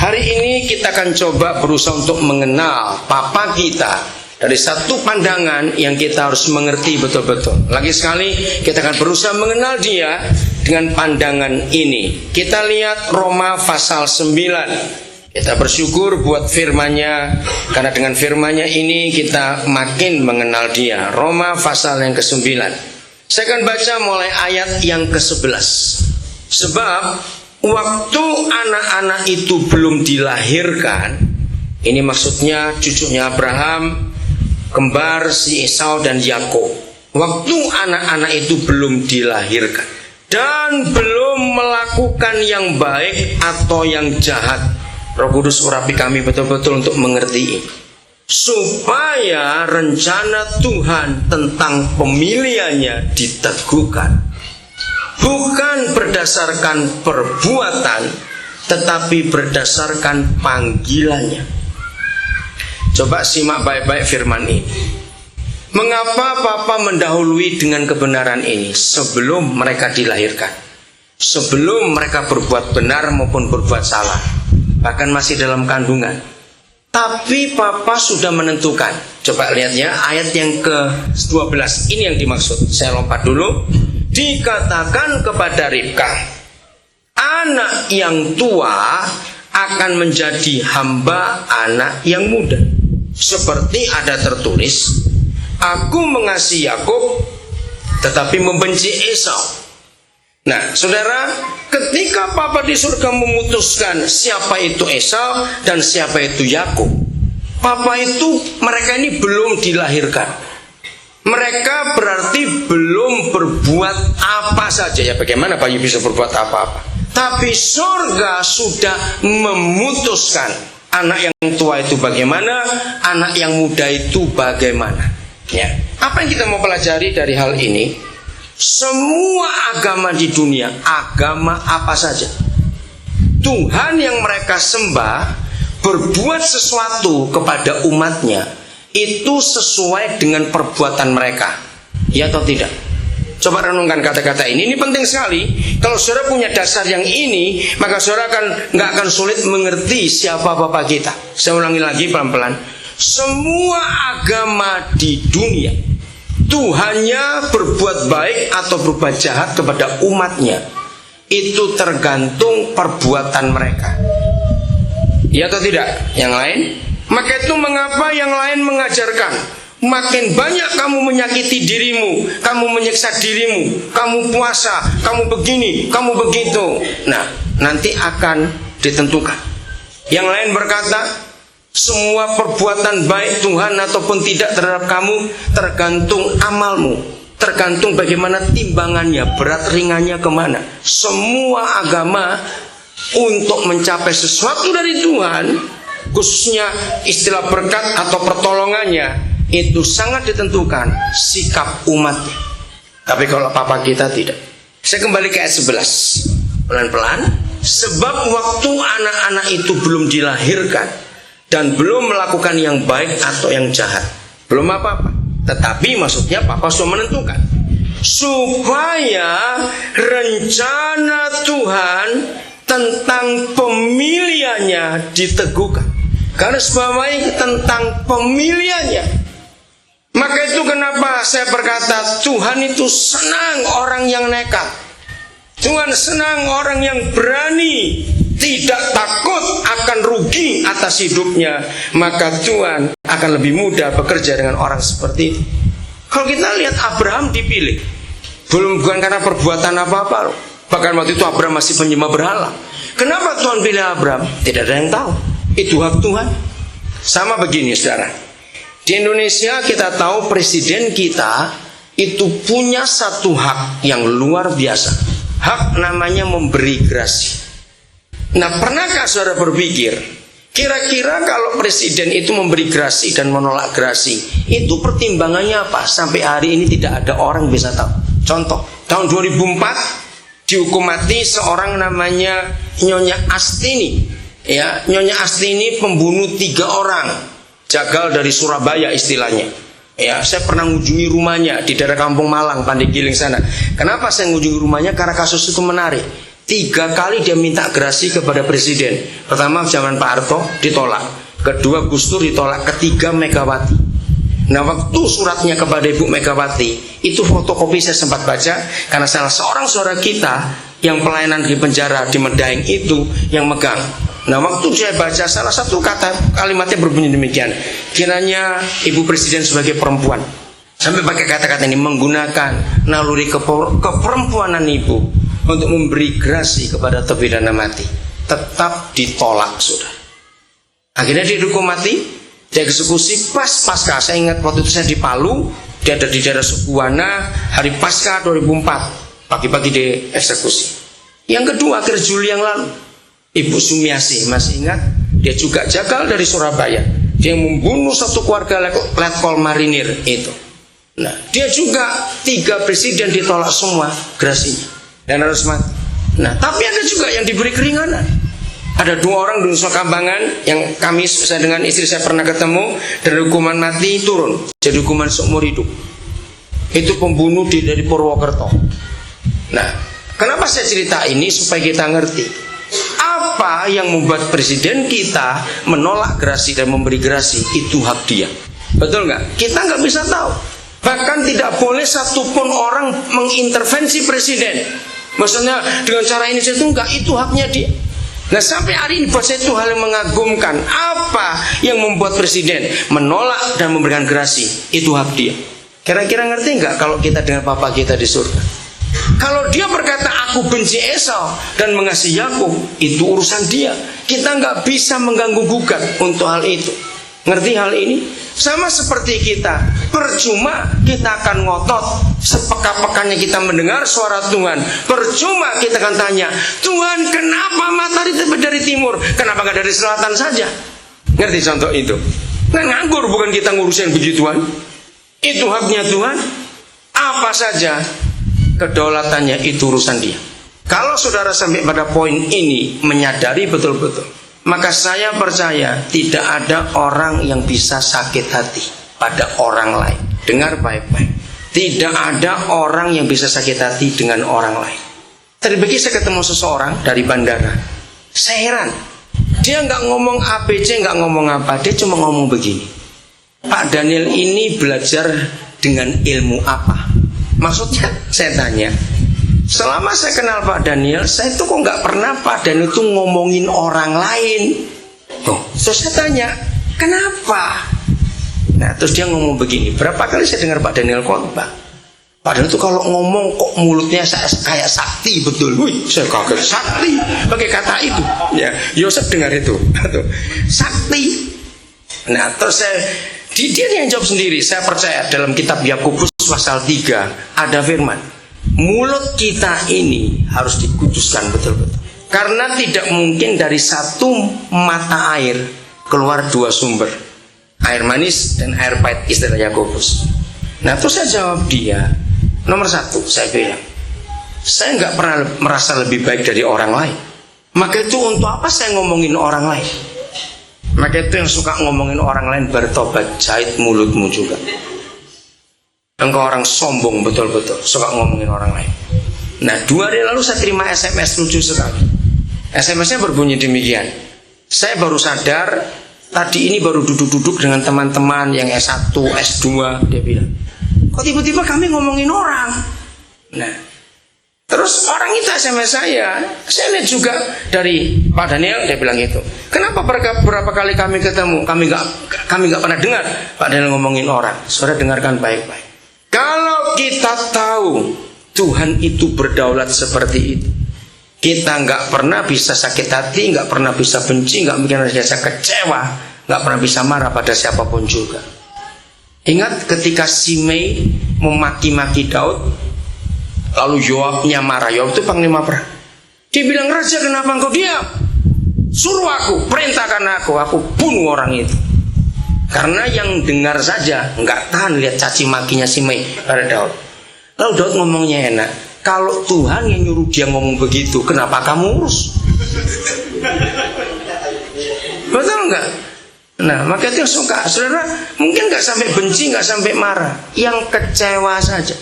Hari ini kita akan coba berusaha untuk mengenal Papa kita dari satu pandangan yang kita harus mengerti betul-betul. Lagi sekali kita akan berusaha mengenal dia dengan pandangan ini. Kita lihat Roma pasal 9. Kita bersyukur buat firman-Nya, karena dengan firman-Nya ini kita makin mengenal dia. Roma pasal yang ke-9. Saya akan baca mulai ayat yang ke-11. Sebab waktu anak-anak itu belum dilahirkan, ini maksudnya cucunya Abraham, kembar si Esau dan Yakub. Waktu anak-anak itu belum dilahirkan dan belum melakukan yang baik atau yang jahat. Roh Kudus urapi kami betul-betul untuk mengerti ini, supaya rencana Tuhan tentang pemilihannya diteguhkan, bukan berdasarkan perbuatan, tetapi berdasarkan panggilannya. Coba simak baik-baik firman ini. Mengapa Papa mendahului dengan kebenaran ini sebelum mereka dilahirkan, sebelum mereka berbuat benar maupun berbuat salah, bahkan masih dalam kandungan? Tapi Papa sudah menentukan. Coba lihat ya, ayat yang ke-12. Ini yang dimaksud. Saya lompat dulu. Dikatakan kepada Ribka, anak yang tua akan menjadi hamba anak yang muda. Seperti ada tertulis, aku mengasihi Yakub tetapi membenci Esau. Nah, saudara, ketika Papa di surga memutuskan siapa itu Esau dan siapa itu Yakub, Papa itu, mereka ini belum dilahirkan. Mereka berarti belum berbuat apa saja. Ya, bagaimana bayi bisa berbuat apa-apa? Tapi surga sudah memutuskan anak yang tua itu bagaimana, anak yang muda itu bagaimana. Ya, apa yang kita mau pelajari dari hal ini? Semua agama di dunia, agama apa saja, Tuhan yang mereka sembah berbuat sesuatu kepada umatnya itu sesuai dengan perbuatan mereka, ya atau tidak? Coba renungkan kata-kata ini penting sekali. Kalau saudara punya dasar yang ini, maka saudara nggak akan sulit mengerti siapa Bapa kita. Saya ulangi lagi pelan-pelan. Semua agama di dunia, Tuhannya berbuat baik atau berbuat jahat kepada umatnya, itu tergantung perbuatan mereka, ya atau tidak? Yang lain, maka itu mengapa yang lain mengajarkan, makin banyak kamu menyakiti dirimu, kamu menyiksa dirimu, kamu puasa, kamu begini, kamu begitu. Nah, nanti akan ditentukan. Yang lain berkata, semua perbuatan baik Tuhan ataupun tidak terhadap kamu tergantung amalmu, tergantung bagaimana timbangannya, berat ringannya kemana. Semua agama untuk mencapai sesuatu dari Tuhan, khususnya istilah berkat atau pertolongannya, itu sangat ditentukan sikap umatnya. Tapi kalau Papa kita tidak. Saya kembali ke ayat 11 pelan-pelan. Sebab waktu anak-anak itu belum dilahirkan dan belum melakukan yang baik atau yang jahat, belum apa-apa. Tetapi maksudnya Papa sudah menentukan, supaya rencana Tuhan tentang pemilihannya diteguhkan. Garis bawahi tentang pemilihannya. Maka itu kenapa saya berkata Tuhan itu senang orang yang nekat. Tuhan senang orang yang berani, tidak takut akan rugi atas hidupnya. Maka Tuhan akan lebih mudah bekerja dengan orang seperti itu. Kalau kita lihat Abraham dipilih, bukan karena perbuatan apa-apa loh. Bahkan waktu itu Abraham masih penyembah berhala. Kenapa Tuhan pilih Abraham? Tidak ada yang tahu. Itu hak Tuhan. Sama begini saudara, di Indonesia kita tahu presiden kita itu punya satu hak yang luar biasa. Hak namanya memberi grasi. Nah, pernahkah saudara berpikir, kira-kira kalau presiden itu memberi grasi dan menolak grasi, itu pertimbangannya apa? Sampai hari ini tidak ada orang bisa tahu. Contoh, tahun 2004 dihukum mati seorang namanya Nyonya Astini. Ya, Nyonya Astini pembunuh 3 orang, jagal dari Surabaya istilahnya. Ya, saya pernah mengunjungi rumahnya di daerah Kampung Malang, Pandeglang sana. Kenapa saya mengunjungi rumahnya? Karena kasus itu menarik. 3 kali dia minta gerasi kepada presiden. Pertama zaman Pak Harto ditolak, kedua Gus Dur ditolak, ketiga Megawati. Nah, waktu suratnya kepada Ibu Megawati itu fotokopi saya sempat baca, karena salah seorang saudara kita yang pelayanan di penjara di Medaeng itu yang megang. Nah, waktu saya baca salah satu kalimatnya berbunyi demikian, kiranya Ibu Presiden sebagai perempuan, sampai pakai kata-kata ini, menggunakan naluri keperempuanan Ibu untuk memberi gerasi kepada terpidana mati. Tetap ditolak, saudara. Akhirnya dia dihukum mati, dia eksekusi pasca. Saya ingat waktu itu saya di Palu, dia ada di daerah Sukuwana, hari pasca 2004, pagi-pagi dia eksekusi. Yang kedua, akhir Juli yang lalu, Ibu Sumiasi, masih ingat? Dia juga jagal dari Surabaya. Dia membunuh satu keluarga letkol marinir itu. Nah, dia juga 3 presiden ditolak semua gerasinya dan harus mati. Nah, tapi ada juga yang diberi keringanan. Ada 2 orang di Nusa Kambangan yang saya dengan istri saya pernah ketemu, dari hukuman mati turun jadi hukuman seumur hidup. Itu pembunuh dari Purwokerto. Nah, kenapa saya cerita ini? Supaya kita ngerti apa yang membuat presiden kita menolak gerasi dan memberi gerasi. Itu hak dia. Betul nggak? Kita nggak bisa tahu. Bahkan tidak boleh satupun orang mengintervensi presiden. Maksudnya dengan cara ini itu enggak, itu haknya dia. Nah, sampai hari ini buat saya itu hal yang mengagumkan. Apa yang membuat presiden menolak dan memberikan gerasi? Itu hak dia. Kira-kira ngerti nggak kalau kita dengan Papa kita di surga? Kalau dia berkata aku benci Esau dan mengasihi Yakub, itu urusan dia. Kita nggak bisa mengganggu gugat untuk hal itu. Ngerti hal ini? Sama seperti kita, percuma kita akan ngotot sepeka-pekanya kita mendengar suara Tuhan. Percuma kita akan tanya, Tuhan kenapa matahari terbit dari timur? Kenapa nggak dari selatan saja? Ngerti contoh itu? Nggak nganggur, bukan kita ngurusin begituan. Itu haknya Tuhan. Apa saja kedaulatannya, itu urusan dia. Kalau saudara sampai pada poin ini, menyadari betul-betul, maka saya percaya tidak ada orang yang bisa sakit hati pada orang lain. Dengar baik-baik. Tidak ada orang yang bisa sakit hati dengan orang lain. Tadi pagi saya ketemu seseorang dari bandara. Saya heran. Dia nggak ngomong ABC, nggak ngomong apa. Dia cuma ngomong begini. Pak Daniel ini belajar dengan ilmu apa? Maksudnya saya tanya, selama saya kenal Pak Daniel, saya tuh kok nggak pernah Pak Daniel tuh ngomongin orang lain. Terus saya tanya, kenapa? Nah, terus dia ngomong begini. Berapa kali saya dengar Pak Daniel khotbah, Pak Daniel tuh kalau ngomong kok mulutnya kayak sakti betul. Wih, saya kaget, sakti pakai kata itu. Ya, Yosef dengar itu. Sakti. Nah, terus dia yang jawab sendiri. Saya percaya dalam kitab Yakobus pasal 3 ada firman, mulut kita ini harus dikuduskan betul-betul. Karena tidak mungkin dari satu mata air keluar 2 sumber, air manis dan air pahit, istilah Yakobus. Nah, terus saya jawab dia, nomor 1 saya bilang, saya nggak pernah merasa lebih baik dari orang lain. Maka itu untuk apa saya ngomongin orang lain? Maka itu yang suka ngomongin orang lain bertobat, jahit mulutmu juga. Engkau orang sombong betul-betul, suka ngomongin orang lain. Nah, 2 hari lalu saya terima SMS lucu sekali. SMS-nya berbunyi demikian. Saya baru sadar, tadi ini baru duduk-duduk dengan teman-teman yang S1, S2. Dia bilang, kok tiba-tiba kami ngomongin orang? Nah, terus orang itu SMS saya lihat juga dari Pak Daniel, dia bilang gitu. Kenapa berapa kali kami ketemu, kami nggak pernah dengar Pak Daniel ngomongin orang? Saudara dengarkan baik-baik. Kalau kita tahu Tuhan itu berdaulat seperti itu, kita nggak pernah bisa sakit hati, nggak pernah bisa benci, nggak mungkin rasa kecewa, nggak pernah bisa marah pada siapapun juga. Ingat ketika Simei memaki-maki Daud, lalu Yoabnya marah. Yoab itu panglima perang. Dia bilang, raja kenapa engkau diam? Suruh aku, perintahkan aku bunuh orang itu. Karena yang dengar saja nggak tahan lihat caci makinya Simei pada Daud. Lalu Daud ngomongnya enak, kalau Tuhan yang nyuruh dia ngomong begitu, kenapa kamu urus? Betul nggak? Nah, maka itu yang suka, saudara, mungkin nggak sampai benci, nggak sampai marah, yang kecewa saja.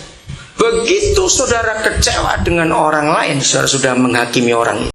Begitu saudara kecewa dengan orang lain, saudara sudah menghakimi orang itu.